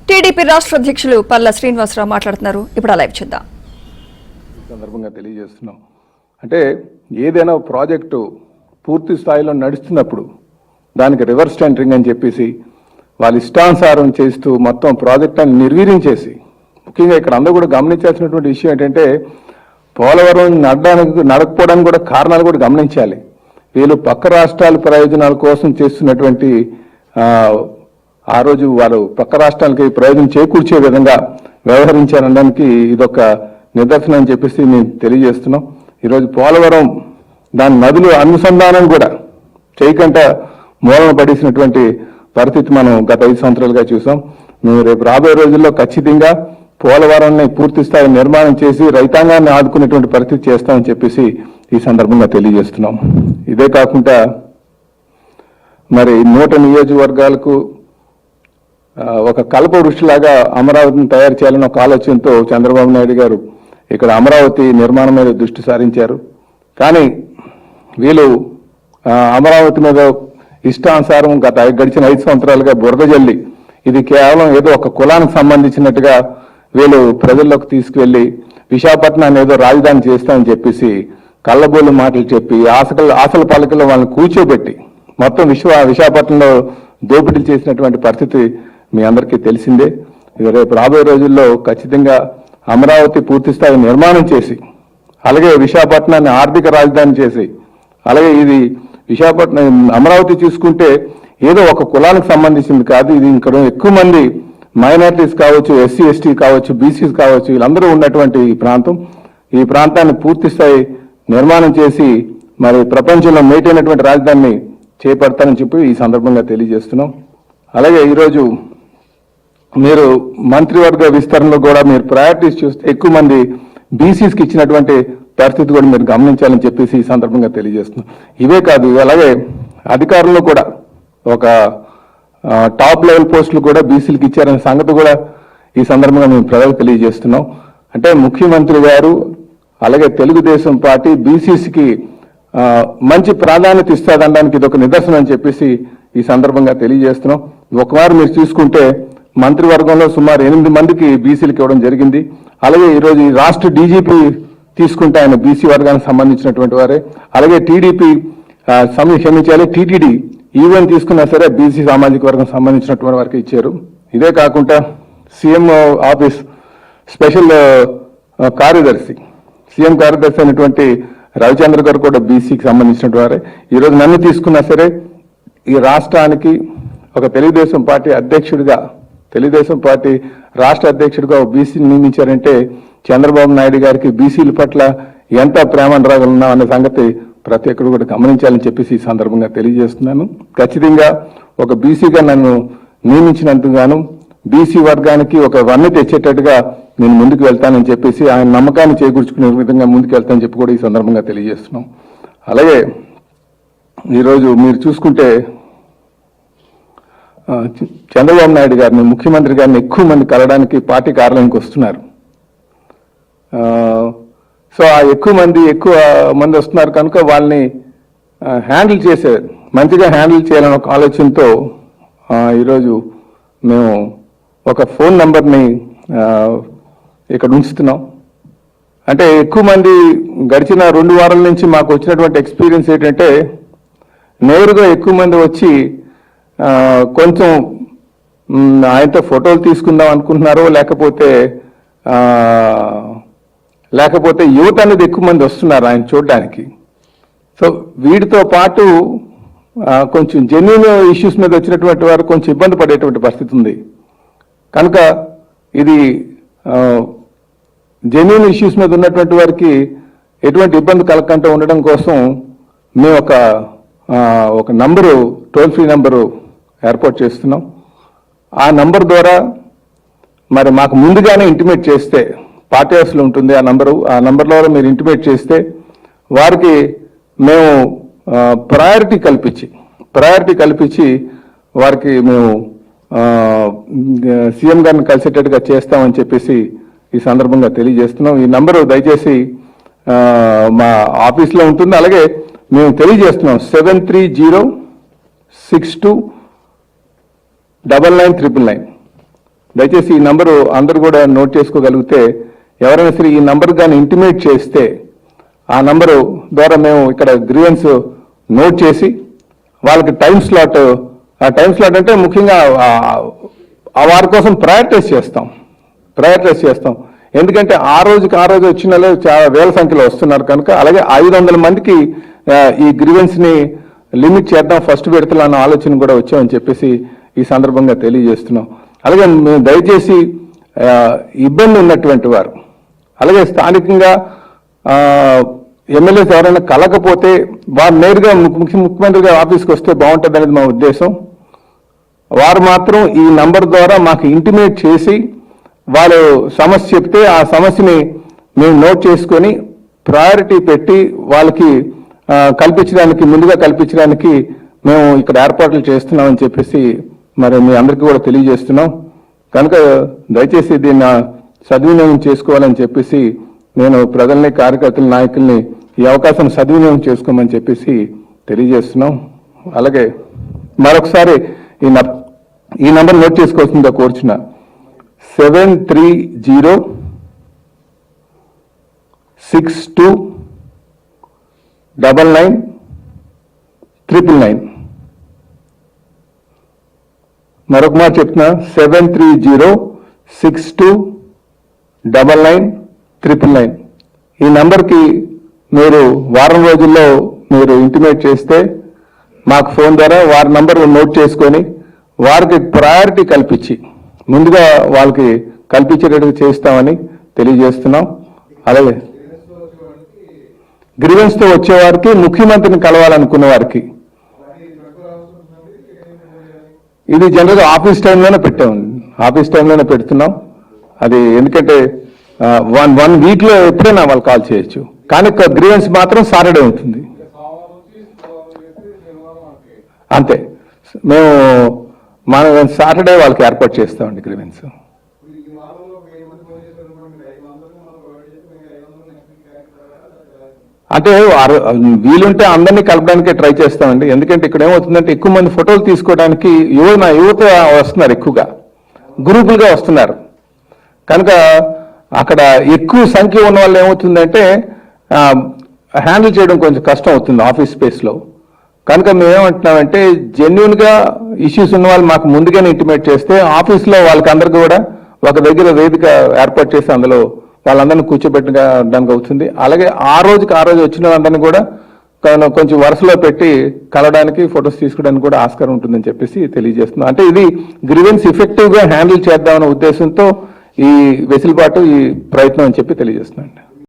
TDP రాష్ట్ర అధ్యక్షులు పల్లా శ్రీనివాసరావు మాట్లాడుతున్నారు. ఇప్పుడు లైవ్ చూద్దాం. సందర్భంగా తెలియజేస్తున్నాం. అంటే ఏదైనా ప్రాజెక్టు పూర్తి స్థాయిలో నడుస్తున్నప్పుడు దానికి రివర్స్ టెండరింగ్ అని చెప్పేసి వాళ్ళ ఇష్టానుసారం చేస్తూ మొత్తం ప్రాజెక్ట్ అని నిర్వీర్యం చేసి, ముఖ్యంగా ఇక్కడ అందరూ కూడా గమనించాల్సినటువంటి విషయం ఏంటంటే పోలవరం నడకపోవడానికి కూడా కారణాలు కూడా గమనించాలి. వీళ్ళు పక్క రాష్ట్రాల ప్రయోజనాల కోసం చేస్తున్నటువంటి ఆ రోజు వాళ్ళు పక్క రాష్ట్రాలకి ప్రయోజనం చేకూర్చే విధంగా వ్యవహరించారనడానికి ఇదొక నిదర్శనం అని చెప్పేసి మేము తెలియజేస్తున్నాం. ఈరోజు పోలవరం దాని నదులు అనుసంధానం కూడా చేయకుండా మూలన పడేసినటువంటి పరిస్థితి మనం గత 5 సంవత్సరాలుగా చూసాం. మేము రేపు రాబోయే రోజుల్లో ఖచ్చితంగా పోలవరాన్ని పూర్తి స్థాయి నిర్మాణం చేసి రైతాంగాన్ని ఆదుకునేటువంటి పరిస్థితి చేస్తామని చెప్పేసి ఈ సందర్భంగా తెలియజేస్తున్నాం. ఇదే కాకుండా మరి 100 నియోజకవర్గాలకు ఒక కల్ప వృష్టిలాగా అమరావతిని తయారు చేయాలని ఒక ఆలోచనతో చంద్రబాబు నాయుడు గారు ఇక్కడ అమరావతి నిర్మాణం మీద దృష్టి సారించారు. కానీ వీళ్ళు అమరావతి మీద ఇష్టానుసారం గడిచిన 5 సంవత్సరాలుగా బురద జల్లి ఇది కేవలం ఏదో ఒక కులానికి సంబంధించినట్టుగా వీళ్ళు ప్రజల్లోకి తీసుకువెళ్లి విశాఖపట్నాన్ని ఏదో రాజధాని చేస్తామని చెప్పేసి కళ్ళబోలు మాటలు చెప్పి ఆశల పలకలో వాళ్ళని కూర్చోబెట్టి మొత్తం విశాఖపట్నంలో దోపిడీలు చేసినటువంటి పరిస్థితి మీ అందరికీ తెలిసిందే. రేపు రాబోయే రోజుల్లో ఖచ్చితంగా అమరావతి పూర్తి స్థాయి నిర్మాణం చేసి, అలాగే విశాఖపట్నాన్ని ఆర్థిక రాజధాని చేసి, అలాగే ఇది విశాఖపట్నం అమరావతి చూసుకుంటే ఏదో ఒక కులానికి సంబంధించింది కాదు. ఇది ఇక్కడ ఎక్కువ మంది మైనారిటీస్ కావచ్చు, ఎస్సీ ఎస్టీ కావచ్చు, బీసీస్ కావచ్చు, వీళ్ళందరూ ఉన్నటువంటి ఈ ప్రాంతాన్ని పూర్తి స్థాయి నిర్మాణం చేసి మరి ప్రపంచంలో మేటైనటువంటి రాజధానిని చేపడతానని చెప్పి ఈ సందర్భంగా తెలియజేస్తున్నాం. అలాగే ఈరోజు మీరు మంత్రివర్గ విస్తరణలో కూడా మీరు ప్రయారిటీస్ చూస్తే ఎక్కువ మంది బీసీస్కి ఇచ్చినటువంటి పరిస్థితి కూడా మీరు గమనించాలని చెప్పేసి ఈ సందర్భంగా తెలియజేస్తున్నాం. ఇవే కాదు, అలాగే అధికారంలో కూడా ఒక టాప్ లెవెల్ పోస్టులు కూడా బీసీలకు ఇచ్చారనే సంగతి కూడా ఈ సందర్భంగా మేము ప్రజలకు తెలియజేస్తున్నాం. అంటే ముఖ్యమంత్రి గారు అలాగే తెలుగుదేశం పార్టీ బీసీసీకి మంచి ప్రాధాన్యత ఇస్తాదనడానికి ఇది ఒక నిదర్శనం అని చెప్పేసి ఈ సందర్భంగా తెలియజేస్తున్నాం. ఒకవారు మీరు చూసుకుంటే మంత్రివర్గంలో సుమారు 8 మందికి బీసీలకు ఇవ్వడం జరిగింది. అలాగే ఈరోజు ఈ రాష్ట్ర డీజీపీ తీసుకుంటే ఆయన బీసీ వర్గానికి సంబంధించినటువంటి వారే. అలాగే టీడీపీ క్షమించాలి టీటీడీ ఈవెన్ తీసుకున్నా సరే బీసీ సామాజిక వర్గం సంబంధించినటువంటి వారికి ఇచ్చారు. ఇదే కాకుండా సీఎం ఆఫీస్ స్పెషల్ కార్యదర్శి సీఎం కార్యదర్శి అయినటువంటి రవిచంద్ర గారు కూడా బీసీకి సంబంధించినటువంటి వారే. ఈరోజు నన్ను తీసుకున్నా సరే ఈ రాష్ట్రానికి ఒక తెలుగుదేశం పార్టీ అధ్యక్షుడిగా, తెలుగుదేశం పార్టీ రాష్ట్ర అధ్యక్షుడిగా బీసీని నియమించారంటే చంద్రబాబు నాయుడు గారికి బీసీల పట్ల ఎంత ప్రేమనురాగాలు ఉన్నామనే సంగతి ప్రతి ఒక్కరు కూడా గమనించాలని చెప్పేసి ఈ సందర్భంగా తెలియజేస్తున్నాను. ఖచ్చితంగా ఒక బీసీగా నన్ను నియమించినందుకు గాను బీసీ వర్గానికి ఒక వన్నె తెచ్చేటట్టుగా నేను ముందుకు వెళ్తానని చెప్పేసి ఆయన నమ్మకాన్ని చేకూర్చుకునే విధంగా ముందుకు వెళ్తానని చెప్పి కూడా ఈ సందర్భంగా తెలియజేస్తున్నాం. అలాగే ఈరోజు మీరు చూసుకుంటే చంద్రబాబు నాయుడు గారిని, ముఖ్యమంత్రి గారిని ఎక్కువ మంది కలవడానికి పార్టీ కార్యాలయానికి వస్తున్నారు. సో ఆ ఎక్కువ మంది వస్తున్నారు కనుక వాళ్ళని మంచిగా హ్యాండిల్ చేయాలని ఒక ఆలోచనతో ఈరోజు మేము ఒక ఫోన్ నంబర్ని ఇక్కడ ఉంచుతున్నాం. అంటే ఎక్కువ మంది గడిచిన 2 వారాల నుంచి మాకు వచ్చినటువంటి ఎక్స్పీరియన్స్ ఏంటంటే నేరుగా ఎక్కువ మంది వచ్చి కొంచెం ఆయనతో ఫోటోలు తీసుకుందాం అనుకుంటున్నారో లేకపోతే యువత అనేది ఎక్కువ మంది వస్తున్నారు ఆయన చూడడానికి. సో వీటితో పాటు కొంచెం జెన్యూన్ ఇష్యూస్ మీద వచ్చినటువంటి వారు కొంచెం ఇబ్బంది పడేటువంటి పరిస్థితి ఉంది. కనుక ఇది జెన్యూన్ ఇష్యూస్ మీద ఉన్నటువంటి వారికి ఎటువంటి ఇబ్బంది కలగకుండా ఉండడం కోసం మేము ఒక నంబరు, టోల్ ఫ్రీ నంబరు ఏర్పాటు చేస్తున్నాం. ఆ నంబర్ ద్వారా మరి మాకు ముందుగానే ఇంటిమేట్ చేస్తే, పార్టీ హౌస్లో ఉంటుంది ఆ నంబర్లో మీరు ఇంటిమేట్ చేస్తే వారికి మేము ప్రయారిటీ కల్పించి వారికి మేము సీఎం గారిని కలిసేటట్టుగా చేస్తామని చెప్పేసి ఈ సందర్భంగా తెలియజేస్తున్నాం. ఈ నంబరు దయచేసి మా ఆఫీస్లో ఉంటుంది. అలాగే మేము తెలియజేస్తున్నాం 7306299999 దయచేసి ఈ నంబరు అందరూ కూడా నోట్ చేసుకోగలిగితే, ఎవరైనా సరే ఈ నంబర్ కానీ ఇంటిమేట్ చేస్తే ఆ నంబరు ద్వారా మేము ఇక్కడ గ్రీవెన్స్ నోట్ చేసి వాళ్ళకి టైం స్లాట్ అంటే ముఖ్యంగా ఆ వారి కోసం ప్రయారిటైజ్ చేస్తాం. ఎందుకంటే ఆ రోజు వచ్చిన వాళ్ళు చాలా వేల సంఖ్యలో వస్తున్నారు కనుక, అలాగే 500 మందికి ఈ గ్రీవెన్స్ ని లిమిట్ చేద్దాం ఫస్ట్ విడతలో అన్న ఆలోచన కూడా వచ్చామని చెప్పేసి ఈ సందర్భంగా తెలియజేస్తున్నాం. అలాగే మేము దయచేసి ఇబ్బంది ఉన్నటువంటి వారు, అలాగే స్థానికంగా ఎమ్మెల్యేస్ ఎవరైనా కలకపోతే వారు నేరుగా ముఖ్యమంత్రి గారి ఆఫీస్కి వస్తే బాగుంటుంది అనేది మా ఉద్దేశం. వారు మాత్రం ఈ నంబర్ ద్వారా మాకు ఇంటిమేట్ చేసి వాళ్ళు సమస్య చెప్తే ఆ సమస్యని మేము నోట్ చేసుకొని ప్రయారిటీ పెట్టి వాళ్ళకి ముందుగా కల్పించడానికి మేము ఇక్కడ ఏర్పాట్లు చేస్తున్నామని చెప్పేసి మరి మీ అందరికీ కూడా తెలియజేస్తున్నాం. కనుక దయచేసి దీన్ని సద్వినియోగం చేసుకోవాలని చెప్పేసి నేను ప్రజల్ని, కార్యకర్తల, నాయకుల్ని ఈ అవకాశం సద్వినియోగం చేసుకోమని చెప్పేసి తెలియజేస్తున్నాం. అలాగే మరొకసారి ఈ నంబర్ నోట్ చేసుకోవాల్సిందిగా కోరుచున్న 730629999. మరొక మాట చెప్తున్నా, 730629999. ఈ నంబర్కి మీరు వారం రోజుల్లో మీరు ఇంటిమేట్ చేస్తే మాకు ఫోన్ ద్వారా వారి నంబర్ నోట్ చేసుకొని వారికి ప్రయారిటీ కల్పించి ముందుగా వాళ్ళకి కల్పించేటట్టు చేస్తామని తెలియజేస్తున్నాం. అలాగే గ్రీవెన్స్తో వచ్చేవారికి, ముఖ్యమంత్రిని కలవాలనుకున్న వారికి ఇది జనరల్గా ఆఫీస్ టైంలోనే పెడుతున్నాం. అది ఎందుకంటే 1 వీక్లో ఎప్పుడైనా వాళ్ళు కాల్ చేయొచ్చు, కానీ గ్రీవెన్స్ మాత్రం సాటర్డే ఉంటుంది. అంతే, మనం సాటర్డే వాళ్ళకి ఏర్పాటు చేస్తామండి గ్రీవెన్స్. అంటే వీలుంటే అందరినీ కలపడానికి ట్రై చేస్తామండి. ఎందుకంటే ఇక్కడ ఏమవుతుందంటే ఎక్కువ మంది ఫోటోలు తీసుకోవడానికి యువత వస్తున్నారు, ఎక్కువగా గ్రూపులుగా వస్తున్నారు. కనుక అక్కడ ఎక్కువ సంఖ్య ఉన్న వాళ్ళు ఏమవుతుందంటే హ్యాండిల్ చేయడం కొంచెం కష్టం అవుతుంది ఆఫీస్ స్పేస్లో. కనుక మేమేమంటున్నామంటే జెన్యున్గా ఇష్యూస్ ఉన్న వాళ్ళు మాకు ముందుగానే ఇంటిమేట్ చేస్తే ఆఫీస్లో వాళ్ళకి అందరికీ కూడా ఒక దగ్గర వేదిక ఏర్పాటు చేసి అందులో వాళ్ళందరినీ కూర్చోబెట్టడానికి అవుతుంది. అలాగే ఆ రోజు వచ్చిన వాళ్ళందరినీ కూడా కొంచెం వరుసలో పెట్టి కలవడానికి, ఫొటోస్ తీసుకోవడానికి కూడా ఆస్కారం ఉంటుందని చెప్పేసి తెలియజేస్తున్నాం. అంటే ఇది గ్రీవెన్స్ ఎఫెక్టివ్గా హ్యాండిల్ చేద్దామనే ఉద్దేశంతో ఈ వెసులుబాటు, ఈ ప్రయత్నం అని చెప్పి తెలియజేస్తున్నాను.